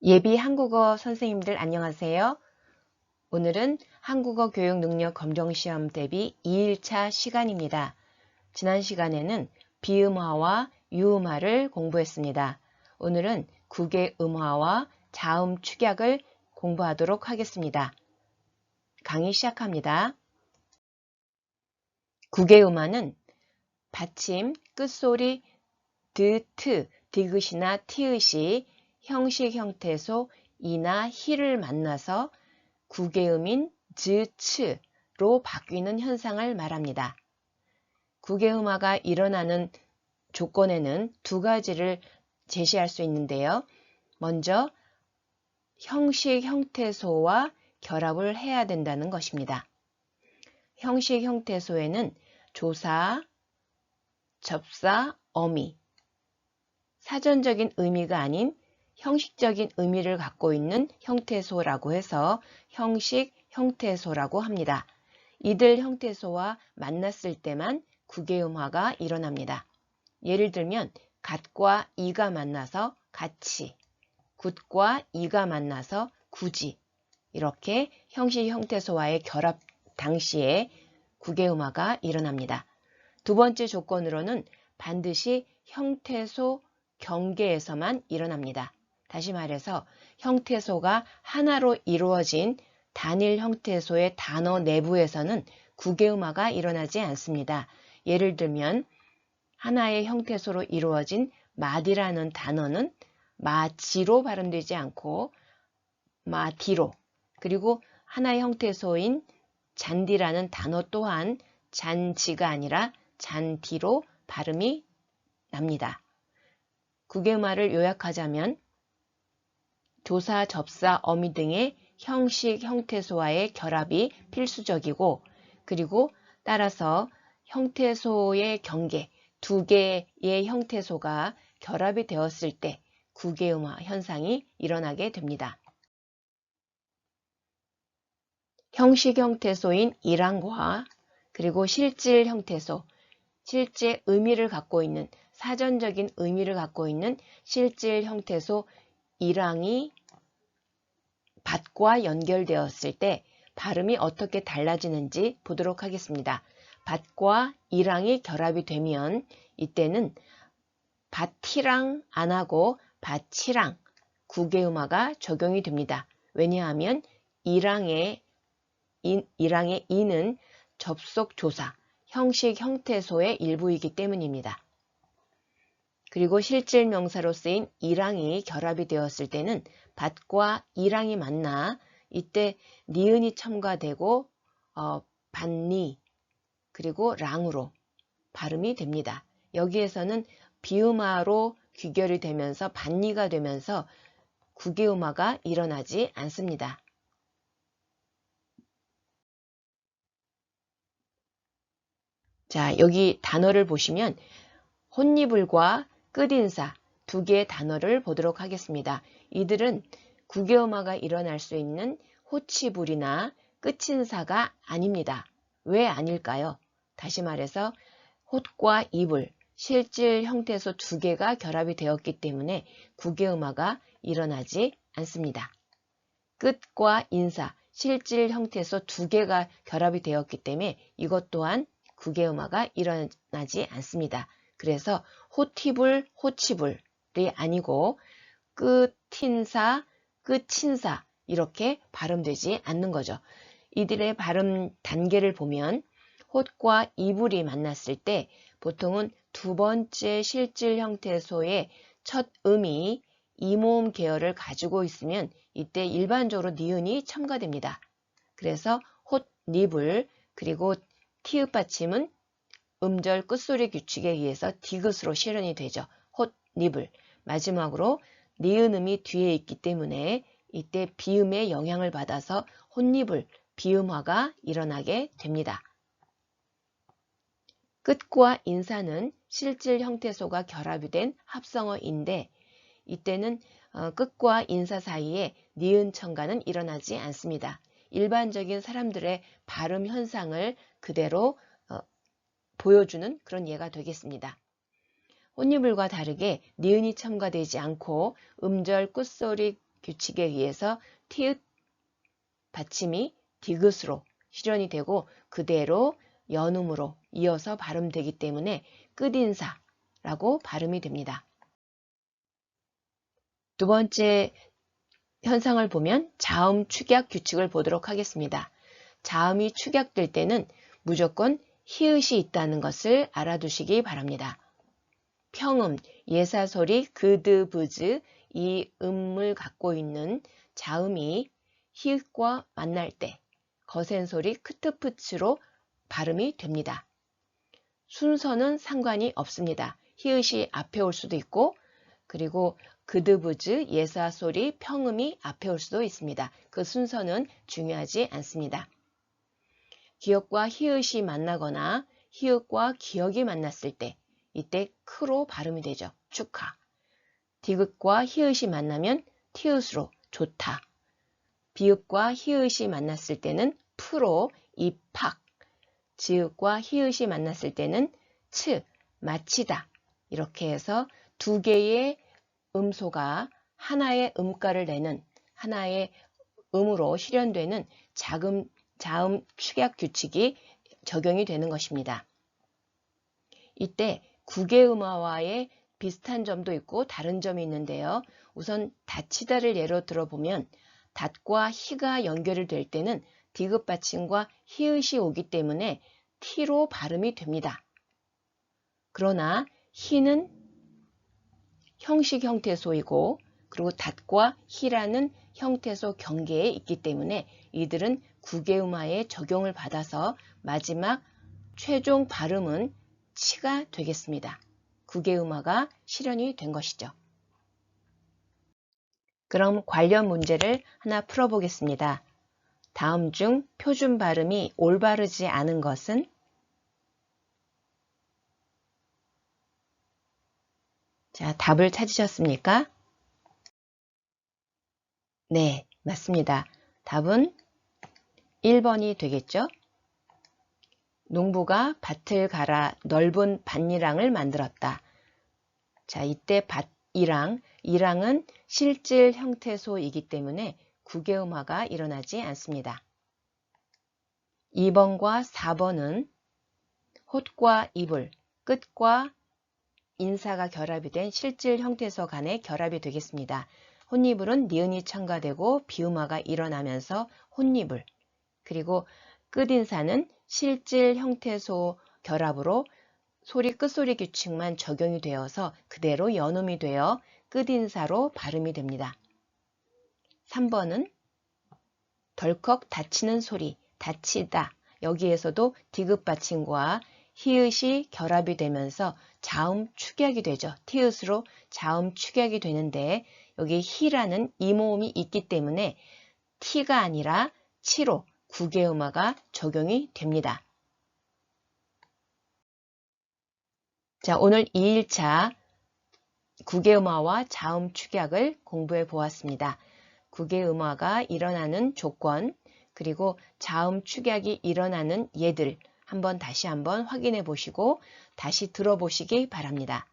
예비 한국어 선생님들 안녕하세요. 오늘은 한국어 교육 능력 검정 시험 대비 2일차 시간입니다. 지난 시간에는 비음화와 유음화를 공부했습니다. 오늘은 국외음화와 자음 축약을 공부하도록 하겠습니다. 강의 시작합니다. 국외음화는 받침, 끝소리 드, 트, 디귿이나 티읕이 형식 형태소 이나 히를 만나서 국외음인 즈, 츠로 바뀌는 현상을 말합니다. 국외음화가 일어나는 조건에는 두 가지를 제시할 수 있는데요. 먼저 형식 형태소와 결합을 해야 된다는 것입니다. 형식 형태소에는 조사, 접사, 어미, 사전적인 의미가 아닌 형식적인 의미를 갖고 있는 형태소라고 해서 형식 형태소라고 합니다. 이들 형태소와 만났을 때만 국외음화가 일어납니다. 예를 들면 갓과 이가 만나서 같이, 굿과 이가 만나서 굳이 이렇게 형식 형태소와의 결합 당시에 국외음화가 일어납니다. 두 번째 조건으로는 반드시 형태소 경계에서만 일어납니다. 다시 말해서 형태소가 하나로 이루어진 단일 형태소의 단어 내부에서는 국외음화가 일어나지 않습니다. 예를 들면 하나의 형태소로 이루어진 마디라는 단어는 마지로 발음되지 않고 마디로, 그리고 하나의 형태소인 잔디라는 단어 또한 잔지가 아니라 잔디로 발음이 납니다. 국외음화를 요약하자면 조사, 접사, 어미 등의 형식, 형태소와의 결합이 필수적이고, 그리고 따라서 형태소의 경계, 두 개의 형태소가 결합이 되었을 때 국외음화 현상이 일어나게 됩니다. 형식 형태소인 일항과 그리고 실질 형태소, 실제 의미를 갖고 있는, 사전적인 의미를 갖고 있는 실질 형태소 일항이 밭과 연결되었을 때 발음이 어떻게 달라지는지 보도록 하겠습니다. 밭과 일항이 결합이 되면 이때는 밭이랑 안 하고 밭이랑 국외음화가 적용이 됩니다. 왜냐하면 일항의 이는 접속조사, 형식 형태소의 일부이기 때문입니다. 그리고 실질 명사로 쓰인 일항이 결합이 되었을 때는 밭과 일항이 만나 이때 니은이 첨가되고 밭니 그리고 랑으로 발음이 됩니다. 여기에서는 비음화로 귀결이 되면서 밭니가 되면서 국외음화가 일어나지 않습니다. 자, 여기 단어를 보시면 혼니불과 끝인사 두 개의 단어를 보도록 하겠습니다. 이들은 국외음화가 일어날 수 있는 호치불이나 끝인사가 아닙니다. 왜 아닐까요? 다시 말해서 홑과 이불, 실질 형태소 두 개가 결합이 되었기 때문에 국외음화가 일어나지 않습니다. 끝과 인사, 실질 형태소 두 개가 결합이 되었기 때문에 이것 또한 국외음화가 일어나지 않습니다. 그래서 호티불, 호치불이 아니고 끝인사, 끝친사 이렇게 발음되지 않는 거죠. 이들의 발음 단계를 보면 홑과 이불이 만났을 때 보통은 두 번째 실질 형태소의 첫 음이 이모음 계열을 가지고 있으면 이때 일반적으로 니은이 첨가됩니다. 그래서 홑, 니불, 그리고 티읕 받침은 음절 끝소리 규칙에 의해서 디귿으로 실현이 되죠. 홑, 니불. 마지막으로 니은음이 뒤에 있기 때문에 이때 비음의 영향을 받아서 혼니불, 비음화가 일어나게 됩니다. 끝과 인사는 실질 형태소가 결합이 된 합성어인데 이때는 끝과 인사 사이에 니은 첨가는 일어나지 않습니다. 일반적인 사람들의 발음 현상을 그대로 보여주는 그런 예가 되겠습니다. 혼니불과 다르게 니은이 첨가되지 않고 음절 끝소리 규칙에 의해서 티읕 받침이 디귿으로 실현이 되고 그대로 연음으로 이어서 발음되기 때문에 끝인사라고 발음이 됩니다. 두 번째 현상을 보면 자음 축약 규칙을 보도록 하겠습니다. 자음이 축약될 때는 무조건 히읗이 있다는 것을 알아두시기 바랍니다. 평음, 예사소리, 그드, 브즈 이 음을 갖고 있는 자음이 히읗과 만날 때 거센소리 크트프츠로 발음이 됩니다. 순서는 상관이 없습니다. 히읗이 앞에 올 수도 있고 그리고 그드부즈, 예사소리, 평음이 앞에 올 수도 있습니다. 그 순서는 중요하지 않습니다. 기역과 히읗이 만나거나 히읗과 기역이 만났을 때 이때 크로 발음이 되죠. 축하. 디귿과 히읗이 만나면 티읕으로 좋다. 비읍과 히읗이 만났을 때는 프로 입학. 지읒과 히읗이 만났을 때는 츠, 마치다. 이렇게 해서 두 개의 음소가 하나의 음가를 내는 하나의 음으로 실현되는 자음 축약 규칙이 적용이 되는 것입니다. 이때 국외음화와의 비슷한 점도 있고 다른 점이 있는데요. 우선 다치다를 예로 들어보면 닷과 희가 연결이 될 때는 디귿 받침과 히읗이 오기 때문에 티로 발음이 됩니다. 그러나 희는 형식 형태소이고 그리고 닷과 희라는 형태소 경계에 있기 때문에 이들은 국외음화에 적용을 받아서 마지막 최종 발음은 치가 되겠습니다. 국외음화가 실현이 된 것이죠. 그럼 관련 문제를 하나 풀어보겠습니다. 다음 중 표준 발음이 올바르지 않은 것은? 자, 답을 찾으셨습니까? 네, 맞습니다. 답은 1번이 되겠죠? 농부가 밭을 갈아 넓은 밭이랑을 만들었다. 자, 이때 이랑은 실질 형태소이기 때문에 국외음화가 일어나지 않습니다. 2번과 4번은 홑과 이불, 끝과 인사가 결합이 된 실질 형태소 간의 결합이 되겠습니다. 혼이불은 니은이 첨가되고 비음화가 일어나면서 혼이불, 그리고 끝인사는 실질 형태소 결합으로 소리 끝소리 규칙만 적용이 되어서 그대로 연음이 되어 끝인사로 발음이 됩니다. 3번은 덜컥 다치는 소리, 다치다. 여기에서도 디귿 받침과 히읗이 결합이 되면서 자음 축약이 되죠. 티읕으로 자음 축약이 되는데 여기 히라는 이모음이 있기 때문에 티가 아니라 치로 국외음화가 적용이 됩니다. 자, 오늘 2일차 국외음화와 자음 축약을 공부해 보았습니다. 국외음화가 일어나는 조건, 그리고 자음 축약이 일어나는 예들 다시 한번 확인해 보시고 다시 들어보시기 바랍니다.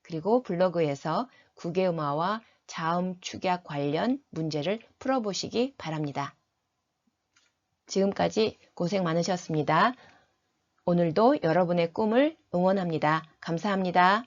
그리고 블로그에서 국외음화와 자음 축약 관련 문제를 풀어보시기 바랍니다. 지금까지 고생 많으셨습니다. 오늘도 여러분의 꿈을 응원합니다. 감사합니다.